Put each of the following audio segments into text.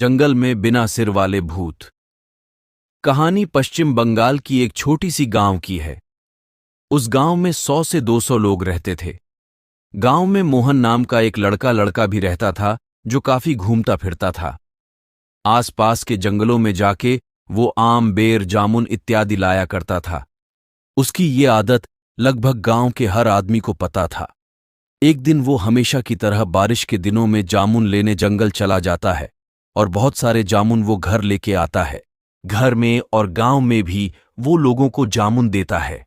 जंगल में बिना सिर वाले भूत। कहानी पश्चिम बंगाल की एक छोटी सी गांव की है। उस गांव में 100 से 200 लोग रहते थे। गांव में मोहन नाम का एक लड़का भी रहता था जो काफी घूमता फिरता था। आसपास के जंगलों में जाके वो आम, बेर, जामुन इत्यादि लाया करता था। उसकी ये आदत लगभग गांव के हर आदमी को पता था। एक दिन वो हमेशा की तरह बारिश के दिनों में जामुन लेने जंगल चला जाता है और बहुत सारे जामुन वो घर लेके आता है। घर में और गांव में भी वो लोगों को जामुन देता है।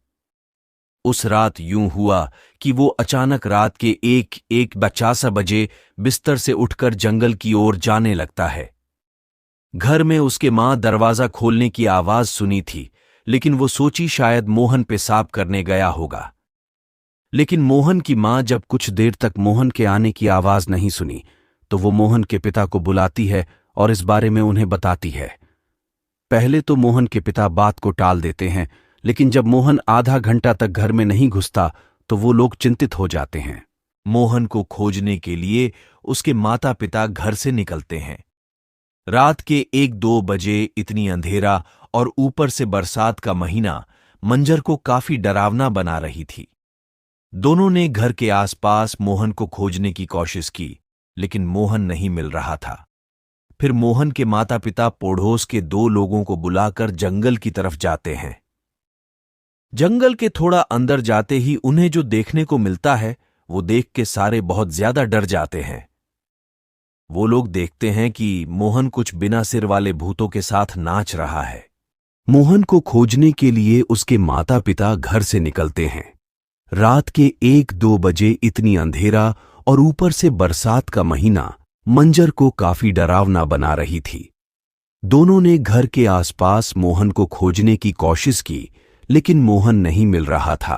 उस रात यूं हुआ कि वो अचानक रात के 1:50 बजे बिस्तर से उठकर जंगल की ओर जाने लगता है। घर में उसके मां दरवाजा खोलने की आवाज सुनी थी, लेकिन वो सोची शायद मोहन पेशाब करने गया होगा। लेकिन मोहन की मां जब कुछ देर तक मोहन के आने की आवाज नहीं सुनी तो वो मोहन के पिता को बुलाती है और इस बारे में उन्हें बताती है। पहले तो मोहन के पिता बात को टाल देते हैं, लेकिन जब मोहन आधा घंटा तक घर में नहीं घुसता तो वो लोग चिंतित हो जाते हैं। मोहन को खोजने के लिए उसके माता पिता घर से निकलते हैं। रात के 1-2 बजे इतनी अंधेरा और ऊपर से बरसात का महीना मंजर को काफी डरावना बना रही थी। दोनों ने घर के आसपास मोहन को खोजने की कोशिश की, लेकिन मोहन नहीं मिल रहा था। फिर मोहन के माता पिता पड़ोस के 2 लोगों को बुलाकर जंगल की तरफ जाते हैं। जंगल के थोड़ा अंदर जाते ही उन्हें जो देखने को मिलता है वो देख के सारे बहुत ज्यादा डर जाते हैं। वो लोग देखते हैं कि मोहन कुछ बिना सिर वाले भूतों के साथ नाच रहा है। मोहन को खोजने के लिए उसके माता पिता घर से निकलते हैं। रात के 1-2 बजे इतनी अंधेरा और ऊपर से बरसात का महीना मंजर को काफी डरावना बना रही थी। दोनों ने घर के आसपास मोहन को खोजने की कोशिश की, लेकिन मोहन नहीं मिल रहा था।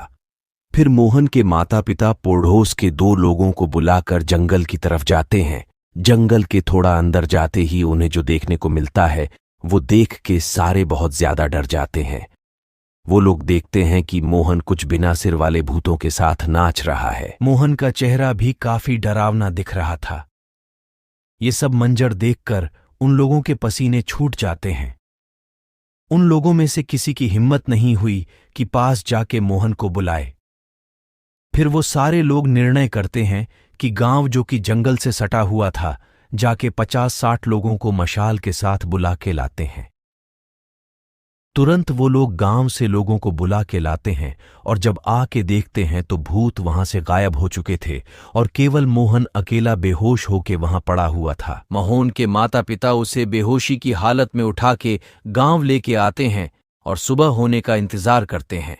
फिर मोहन के माता पिता पड़ोस के 2 लोगों को बुलाकर जंगल की तरफ जाते हैं। जंगल के थोड़ा अंदर जाते ही उन्हें जो देखने को मिलता है वो देख के सारे बहुत ज्यादा डर जाते हैं। वो लोग देखते हैं कि मोहन कुछ बिना सिर वाले भूतों के साथ नाच रहा है। मोहन का चेहरा भी काफी डरावना दिख रहा था। ये सब मंजर देखकर उन लोगों के पसीने छूट जाते हैं। उन लोगों में से किसी की हिम्मत नहीं हुई कि पास जाके मोहन को बुलाए। फिर वो सारे लोग निर्णय करते हैं कि गांव जो कि जंगल से सटा हुआ था, जाके 50-60 लोगों को मशाल के साथ बुला के लाते हैं। तुरंत वो लोग गांव से लोगों को बुला के लाते हैं और जब आके देखते हैं तो भूत वहां से गायब हो चुके थे और केवल मोहन अकेला बेहोश होके वहां पड़ा हुआ था। मोहन के माता पिता उसे बेहोशी की हालत में उठा के गांव लेके आते हैं और सुबह होने का इंतजार करते हैं।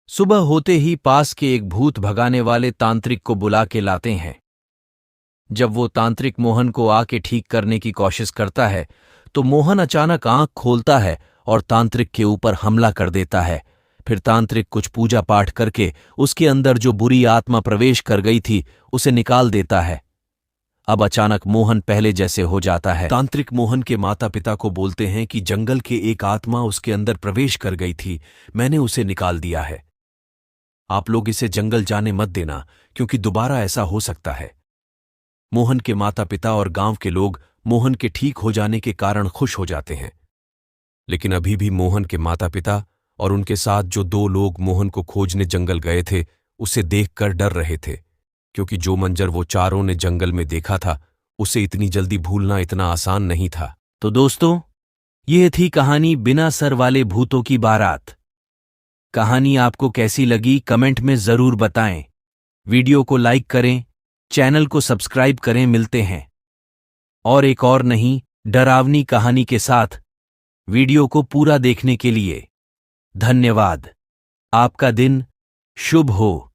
सुबह होते ही पास के एक भूत भगाने वाले तांत्रिक को बुला के लाते हैं। जब वो तांत्रिक मोहन को आके ठीक करने की कोशिश करता है तो मोहन अचानक आंख खोलता है और तांत्रिक के ऊपर हमला कर देता है। फिर तांत्रिक कुछ पूजा पाठ करके उसके अंदर जो बुरी आत्मा प्रवेश कर गई थी उसे निकाल देता है। अब अचानक मोहन पहले जैसे हो जाता है। तांत्रिक मोहन के माता पिता को बोलते हैं कि जंगल के एक आत्मा उसके अंदर प्रवेश कर गई थी, मैंने उसे निकाल दिया है। आप लोग इसे जंगल जाने मत देना, क्योंकि दोबारा ऐसा हो सकता है। मोहन के माता पिता और गांव के लोग मोहन के ठीक हो जाने के कारण खुश हो जाते हैं, लेकिन अभी भी मोहन के माता पिता और उनके साथ जो 2 लोग मोहन को खोजने जंगल गए थे उसे देखकर डर रहे थे, क्योंकि जो मंजर वो चारों ने जंगल में देखा था उसे इतनी जल्दी भूलना इतना आसान नहीं था। तो दोस्तों, ये थी कहानी बिना सर वाले भूतों की बारात। कहानी आपको कैसी लगी कमेंट में जरूर बताएं। वीडियो को लाइक करें, चैनल को सब्सक्राइब करें। मिलते हैं और एक और नहीं डरावनी कहानी के साथ। वीडियो को पूरा देखने के लिए धन्यवाद। आपका दिन शुभ हो।